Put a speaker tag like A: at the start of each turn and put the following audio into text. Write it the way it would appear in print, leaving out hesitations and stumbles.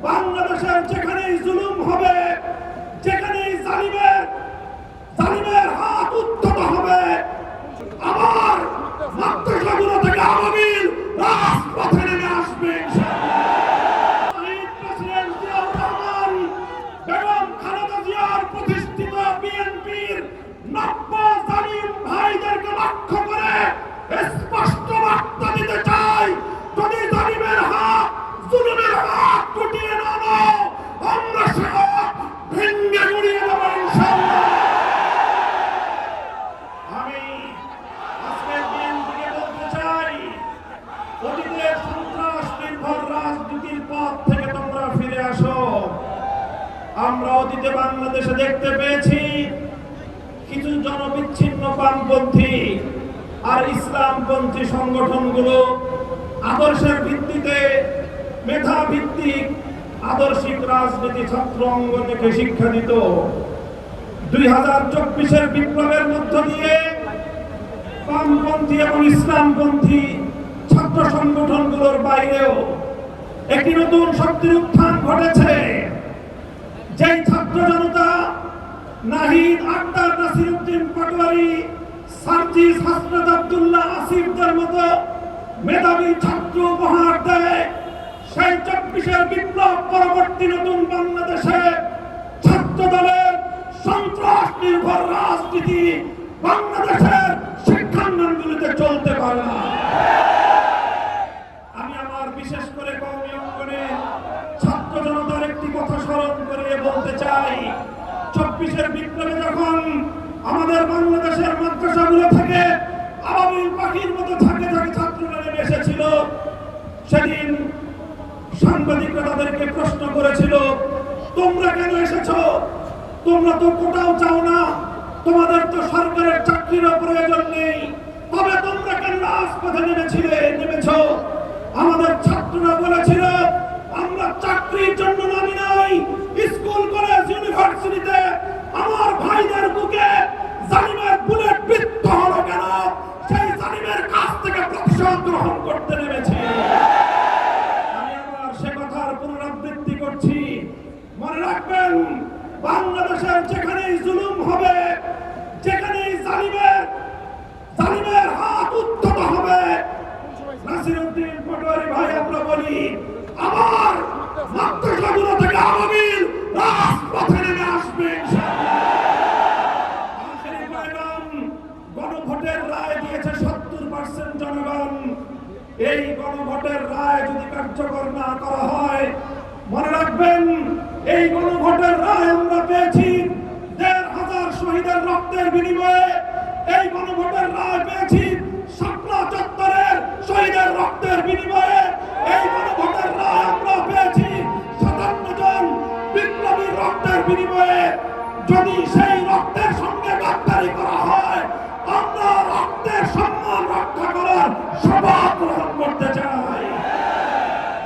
A: বাংলাদেশের যেখানেই জুলুম হবে, যেখানেই জালিমের হাত উত্থিত হবে, আবার মাদ্রাসাগুলো থেকে আবাবিল রাজপথে নেমে আসবে বেগম খালেদা জিয়ার প্রতিষ্ঠিত বিএনপির নব্য জালিম ভাইদেরকে লক্ষ্য করে স্পষ্ট বার্তা দিতে চাই, যদি জালিমের হাত জুলুমের হাত গুটিয়ে না নাও, আমরা সব ভেঙে গুড়িয়ে দেব ইনশাআল্লাহ। আমি আজকের দিন থেকে বলতে চাই, অতীতের সন্ত্রাস নির্ভর রাজনীতির পথ থেকে তোমরা ফিরে আসো। আমরা অতীতে বাংলাদেশে দেখতে পেয়েছি কিছু জনবিচ্ছিন্ন বামপন্থী আর ইসলামপন্থী সংগঠনগুলো আদর্শের ভিত্তিতে মেধা ভিত্তিক আদর্শিক রাজনীতি ছাত্র অঙ্গনকে শিক্ষা দিত। 2024-এর বিপ্লবের মধ্য দিয়ে বামপন্থী এবং ইসলামপন্থী ছাত্র সংগঠনগুলোর বাইরেও একটি নতুন শক্তির উত্থান ঘটেছে। যেই ছাত্র জনতা নাহিদ, আক্তার, নাসিরউদ্দিন পাটোয়ারি, সার্জিস, হাসনাত আব্দুল্লাহ, আসিফদের মতো মেধাবী ছাত্র উপহার দেয়, সেই 24-এর বিপ্লব পরবর্তী নতুন বাংলাদেশে ছাত্র দলের সন্ত্রাস নির্ভর রাজনীতি বাংলাদেশের শিক্ষাঙ্গনগুলিতে চলতে পারে না। আমি আমার বিশেষ করে কওমি অঙ্গনে ছাত্র জনতার একটি কথা স্মরণ করিয়ে বলতে চাই, 24-এর বিপ্লবে যখন আমাদের বাংলাদেশের মাদ্রাসাগুলো থেকে আবাবিল পাখির মতো ঝাঁকে ঝাঁকে ছাত্ররা নেমে এসেছিল, সেদিন সাংবাদিকরা তাদেরকে প্রশ্ন করেছিল, তোমরা কেন এসেছো? তোমরা তো কোটাও চাও না, তোমাদের তো সরকারের চাকরিরও প্রয়োজন নেই, তবে তোমরা কেন রাজপথে নেমেছ? আমাদের ছাত্ররা বলেছিল, আমরা চাকরির জন্য নামি নাই, স্কুল কলেজ ইউনিভার্সিটিতে আমার ভাইদের বুকে জালিমের বুলেট বিদ্ধ হলো কেন, সেই জালিমের কাছ থেকে প্রতিশোধ গ্রহণ করতে নেমেছি। আমি আবার সে কথার পুনরাবৃত্তি করছি, মনে রাখবেন, বাংলাদেশের যেখানেই জুলুম হবে, যেখানেই জালিমের হাত উত্থিত হবে, নাসিরউদ্দিন পাটোয়ারি ভাই আমরা বলি, আবার